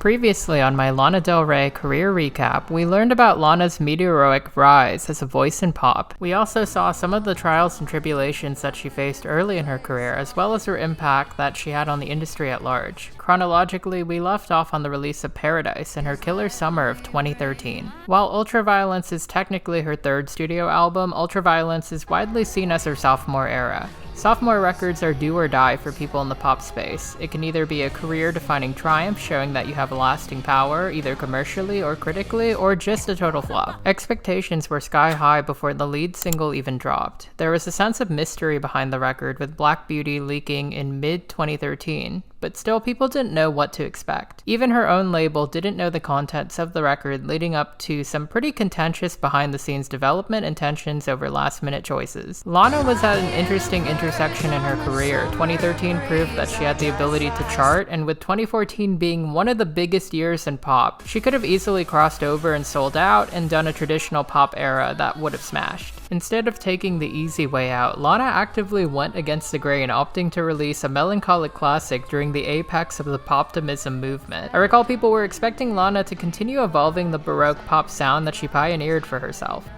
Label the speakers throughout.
Speaker 1: Previously on my Lana Del Rey career recap, we learned about Lana's meteoric rise as a voice in pop. We also saw some of the trials and tribulations that she faced early in her career, as well as her impact that she had on the industry at large. Chronologically, we left off on the release of Paradise in her killer summer of 2013. While Ultraviolence is technically her third studio album, Ultraviolence is widely seen as her sophomore era. Sophomore records are do or die for people in the pop space. It can either be a career-defining triumph showing that you have lasting power, either commercially or critically, or just a total flop. Expectations were sky high before the lead single even dropped. There was a sense of mystery behind the record, with Black Beauty leaking in mid-2013, but still people didn't know what to expect. Even her own label didn't know the contents of the record, leading up to some pretty contentious behind-the-scenes development and tensions over last-minute choices. Lana was at an interesting intersection in her career. 2013 proved that she had the ability to chart, and with 2014 being one of the biggest years in pop, she could have easily crossed over and sold out and done a traditional pop era that would have smashed. Instead of taking the easy way out, Lana actively went against the grain, opting to release a melancholic classic during the apex of the poptimism movement. I recall people were expecting Lana to continue evolving the Baroque pop sound that she pioneered for herself.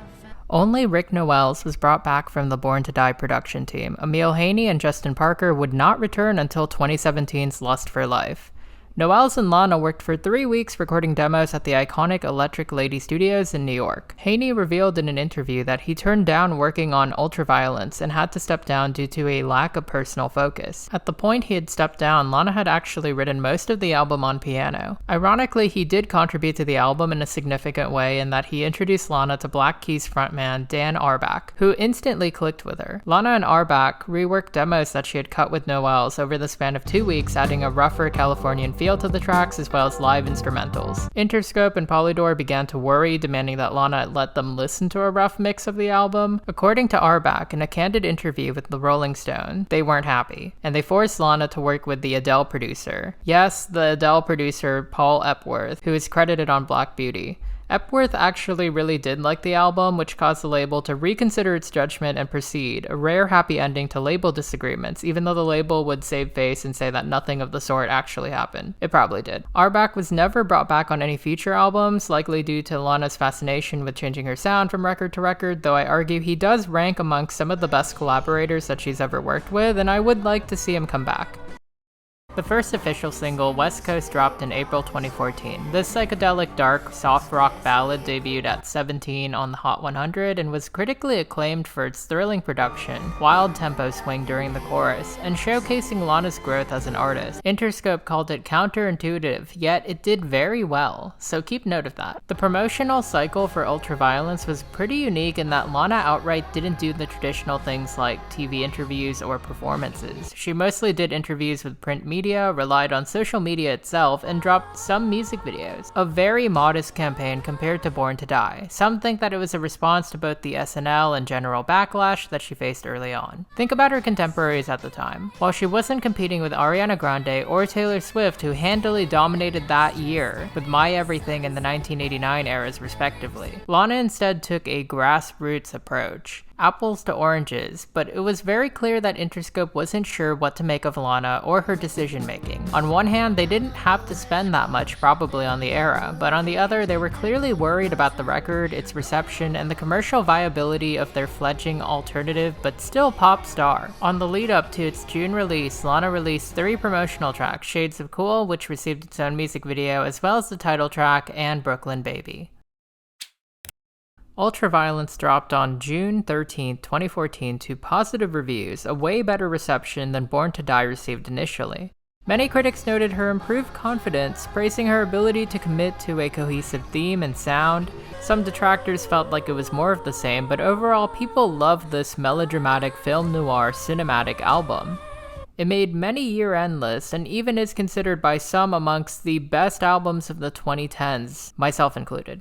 Speaker 1: Only Rick Nowels was brought back from the Born to Die production team. Emile Haney and Justin Parker would not return until 2017's Lust for Life. Nowels and Lana worked for 3 weeks recording demos at the iconic Electric Lady Studios in New York. Haney revealed in an interview that he turned down working on Ultraviolence and had to step down due to a lack of personal focus. At the point he had stepped down, Lana had actually written most of the album on piano. Ironically, he did contribute to the album in a significant way in that he introduced Lana to Black Keys frontman Dan Auerbach, who instantly clicked with her. Lana and Auerbach reworked demos that she had cut with Nowels over the span of 2 weeks, adding a rougher Californian feel to the tracks as well as live instrumentals. Interscope and Polydor began to worry, demanding that Lana let them listen to a rough mix of the album. According to Auerbach, in a candid interview with the Rolling Stone, they weren't happy, and they forced Lana to work with the Adele producer. Yes, the Adele producer Paul Epworth, who is credited on Black Beauty. Epworth actually really did like the album, which caused the label to reconsider its judgment and proceed, a rare happy ending to label disagreements, even though the label would save face and say that nothing of the sort actually happened. It probably did. Auerbach was never brought back on any future albums, likely due to Lana's fascination with changing her sound from record to record, though I argue he does rank amongst some of the best collaborators that she's ever worked with, and I would like to see him come back. The first official single, West Coast, dropped in April 2014. This psychedelic, dark, soft rock ballad debuted at 17 on the Hot 100 and was critically acclaimed for its thrilling production, wild tempo swing during the chorus, and showcasing Lana's growth as an artist. Interscope called it counterintuitive, yet it did very well, so keep note of that. The promotional cycle for Ultraviolence was pretty unique in that Lana outright didn't do the traditional things like TV interviews or performances. She mostly did interviews with print media, relied on social media itself, and dropped some music videos. A very modest campaign compared to Born to Die. Some think that it was a response to both the SNL and general backlash that she faced early on. Think about her contemporaries at the time. While she wasn't competing with Ariana Grande or Taylor Swift, who handily dominated that year with My Everything and the 1989 eras respectively, Lana instead took a grassroots approach. Apples to oranges, but it was very clear that Interscope wasn't sure what to make of Lana or her decision making. On one hand, they didn't have to spend that much probably on the era, but on the other, they were clearly worried about the record, its reception, and the commercial viability of their fledgling alternative but still pop star. On the lead up to its June release, Lana released 3 promotional tracks, Shades of Cool, which received its own music video, as well as the title track, and Brooklyn Baby. Ultraviolence dropped on June 13, 2014 to positive reviews, a way better reception than Born to Die received initially. Many critics noted her improved confidence, praising her ability to commit to a cohesive theme and sound. Some detractors felt like it was more of the same, but overall people loved this melodramatic film noir cinematic album. It made many year-end lists and even is considered by some amongst the best albums of the 2010s, myself included.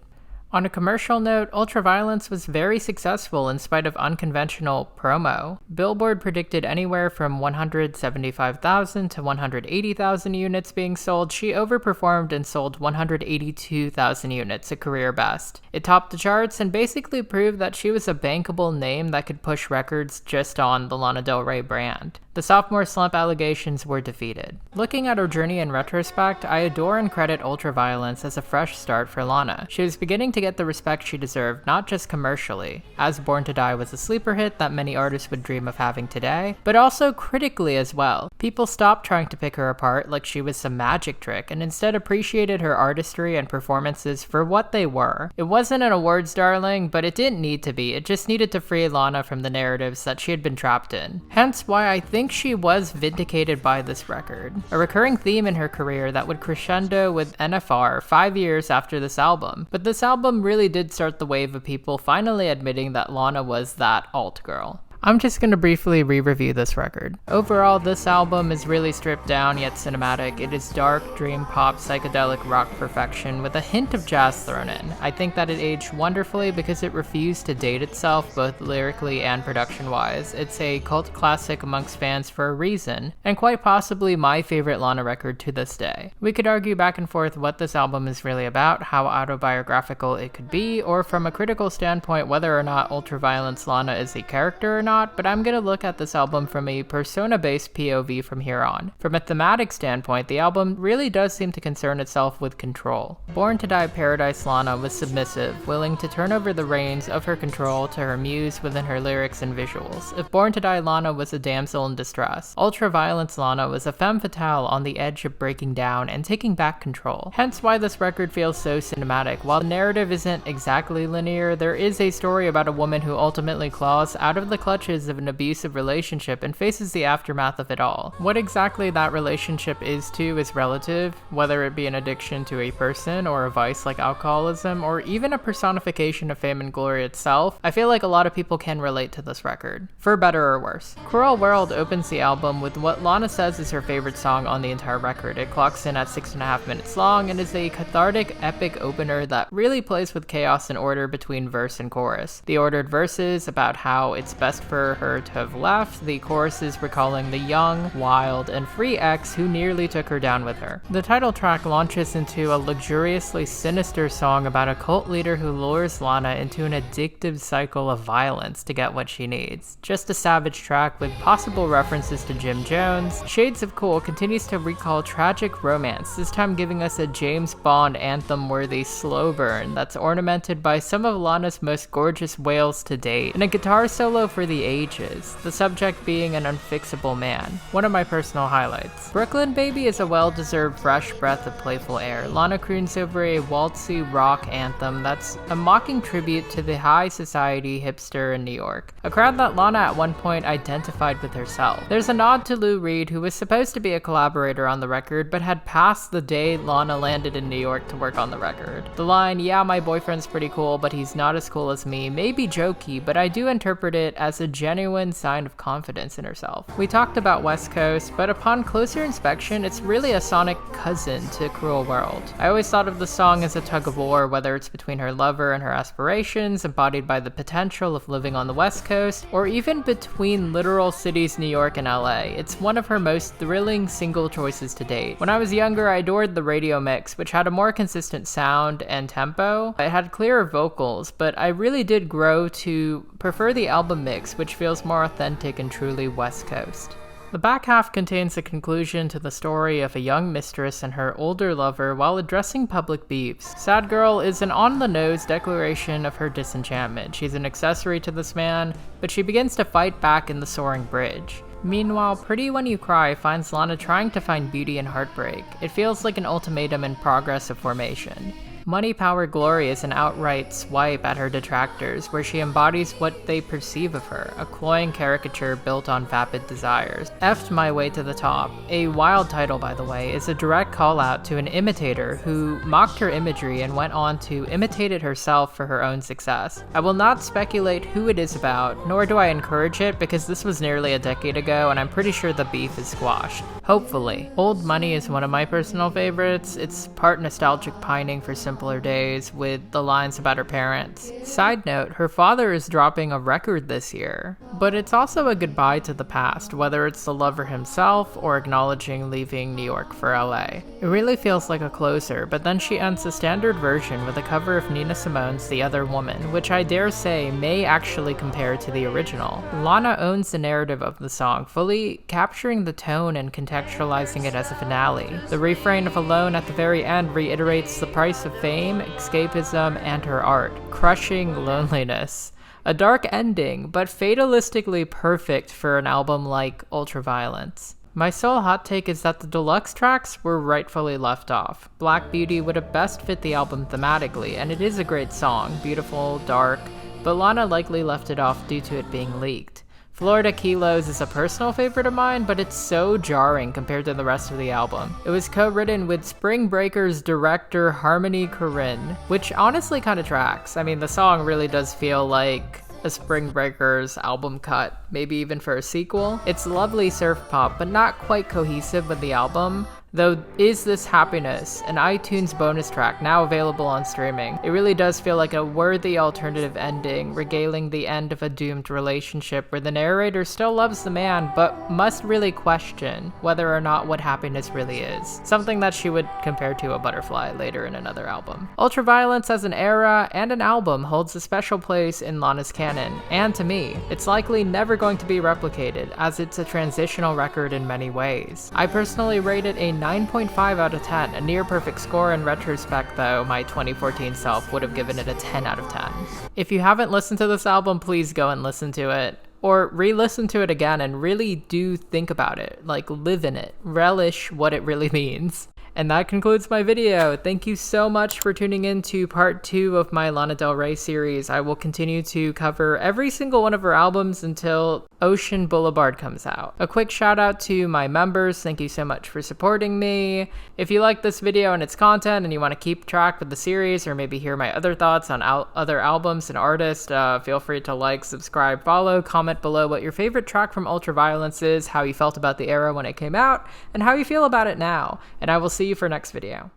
Speaker 1: On a commercial note, Ultraviolence was very successful in spite of unconventional promo. Billboard predicted anywhere from 175,000 to 180,000 units being sold. She overperformed and sold 182,000 units, a career best. It topped the charts and basically proved that she was a bankable name that could push records just on the Lana Del Rey brand. The sophomore slump allegations were defeated. Looking at her journey in retrospect, I adore and credit Ultraviolence as a fresh start for Lana. She was beginning to get the respect she deserved, not just commercially, as Born to Die was a sleeper hit that many artists would dream of having today, but also critically as well. People stopped trying to pick her apart like she was some magic trick and instead appreciated her artistry and performances for what they were. It wasn't an awards darling, but it didn't need to be. It just needed to free Lana from the narratives that she had been trapped in. Hence why I think she was vindicated by this record. A recurring theme in her career that would crescendo with NFR 5 years after this album. But this album really did start the wave of people finally admitting that Lana was that alt girl. I'm just going to briefly re-review this record. Overall, this album is really stripped down yet cinematic. It is dark, dream pop, psychedelic rock perfection with a hint of jazz thrown in. I think that it aged wonderfully because it refused to date itself both lyrically and production-wise. It's a cult classic amongst fans for a reason, and quite possibly my favorite Lana record to this day. We could argue back and forth what this album is really about, how autobiographical it could be, or from a critical standpoint whether or not Ultraviolence Lana is a character or not, but I'm gonna look at this album from a persona-based POV from here on. From a thematic standpoint, the album really does seem to concern itself with control. Born to Die Paradise Lana was submissive, willing to turn over the reins of her control to her muse within her lyrics and visuals. If Born to Die Lana was a damsel in distress, Ultraviolence Lana was a femme fatale on the edge of breaking down and taking back control. Hence why this record feels so cinematic. While the narrative isn't exactly linear, there is a story about a woman who ultimately claws out of the clutches of an abusive relationship and faces the aftermath of it all. What exactly that relationship is relative, whether it be an addiction to a person or a vice like alcoholism, or even a personification of fame and glory itself. I feel like a lot of people can relate to this record, for better or worse. Cruel World opens the album with what Lana says is her favorite song on the entire record. It clocks in at 6.5 minutes long and is a cathartic, epic opener that really plays with chaos and order between verse and chorus. The ordered verses about how it's best for her to have left, the choruses recalling the young, wild, and free ex who nearly took her down with her. The title track launches into a luxuriously sinister song about a cult leader who lures Lana into an addictive cycle of violence to get what she needs. Just a savage track with possible references to Jim Jones. Shades of Cool continues to recall tragic romance, this time giving us a James Bond anthem-worthy slow burn that's ornamented by some of Lana's most gorgeous wails to date, and a guitar solo for the ages, the subject being an unfixable man. One of my personal highlights. Brooklyn Baby is a well-deserved fresh breath of playful air. Lana croons over a waltzy rock anthem that's a mocking tribute to the high society hipster in New York, a crowd that Lana at one point identified with herself. There's a nod to Lou Reed, who was supposed to be a collaborator on the record, but had passed the day Lana landed in New York to work on the record. The line, "Yeah, my boyfriend's pretty cool, but he's not as cool as me," may be jokey, but I do interpret it as a genuine sign of confidence in herself. We talked about West Coast, but upon closer inspection, it's really a sonic cousin to Cruel World. I always thought of the song as a tug of war, whether it's between her lover and her aspirations, embodied by the potential of living on the West Coast, or even between literal cities New York and LA. It's one of her most thrilling single choices to date. When I was younger, I adored the radio mix, which had a more consistent sound and tempo. It had clearer vocals, but I really did grow to prefer the album mix, which feels more authentic and truly West Coast. The back half contains a conclusion to the story of a young mistress and her older lover while addressing public beefs. Sad Girl is an on-the-nose declaration of her disenchantment. She's an accessory to this man, but she begins to fight back in the soaring bridge. Meanwhile, Pretty When You Cry finds Lana trying to find beauty in heartbreak. It feels like an ultimatum in progress of formation. Money, Power, Glory is an outright swipe at her detractors, where she embodies what they perceive of her, a cloying caricature built on vapid desires. F'd My Way to the Top, a wild title by the way, is a direct call out to an imitator who mocked her imagery and went on to imitate it herself for her own success. I will not speculate who it is about, nor do I encourage it because this was nearly a decade ago and I'm pretty sure the beef is squashed. Hopefully. Old Money is one of my personal favorites. It's part nostalgic pining for simple simpler days with the lines about her parents. Side note, her father is dropping a record this year, but it's also a goodbye to the past, whether it's the lover himself or acknowledging leaving New York for LA. It really feels like a closer, but then she ends the standard version with a cover of Nina Simone's The Other Woman, which I dare say may actually compare to the original. Lana owns the narrative of the song, fully capturing the tone and contextualizing it as a finale. The refrain of Alone at the very end reiterates the price of fame, escapism, and her art, crushing loneliness. A dark ending, but fatalistically perfect for an album like Ultraviolence. My sole hot take is that the deluxe tracks were rightfully left off. Black Beauty would have best fit the album thematically, and it is a great song, beautiful, dark, but Lana likely left it off due to it being leaked. Florida Kilos is a personal favorite of mine, but it's so jarring compared to the rest of the album. It was co-written with Spring Breakers director Harmony Korine, which honestly kind of tracks. I mean, the song really does feel like a Spring Breakers album cut, maybe even for a sequel. It's lovely surf pop, but not quite cohesive with the album. Though Is This Happiness, an iTunes bonus track now available on streaming. It really does feel like a worthy alternative ending, regaling the end of a doomed relationship where the narrator still loves the man, but must really question whether or not what happiness really is. Something that she would compare to a butterfly later in another album. Ultraviolence as an era and an album holds a special place in Lana's canon, and to me, it's likely never going to be replicated, as it's a transitional record in many ways. I personally rate it a 9.5 out of 10, a near perfect score. In retrospect though, my 2014 self would have given it a 10 out of 10. If you haven't listened to this album, please go and listen to it. Or re-listen to it again and really do think about it, like live in it, relish what it really means. And that concludes my video. Thank you so much for tuning in to part 2 of my Lana Del Rey series. I will continue to cover every single one of her albums until Ocean Boulevard comes out. A quick shout out to my members. Thank you so much for supporting me. If you like this video and its content and you want to keep track with the series or maybe hear my other thoughts on other albums and artists, feel free to like, subscribe, follow, comment below what your favorite track from Ultraviolence is, how you felt about the era when it came out, and how you feel about it now. And I will see you for next video.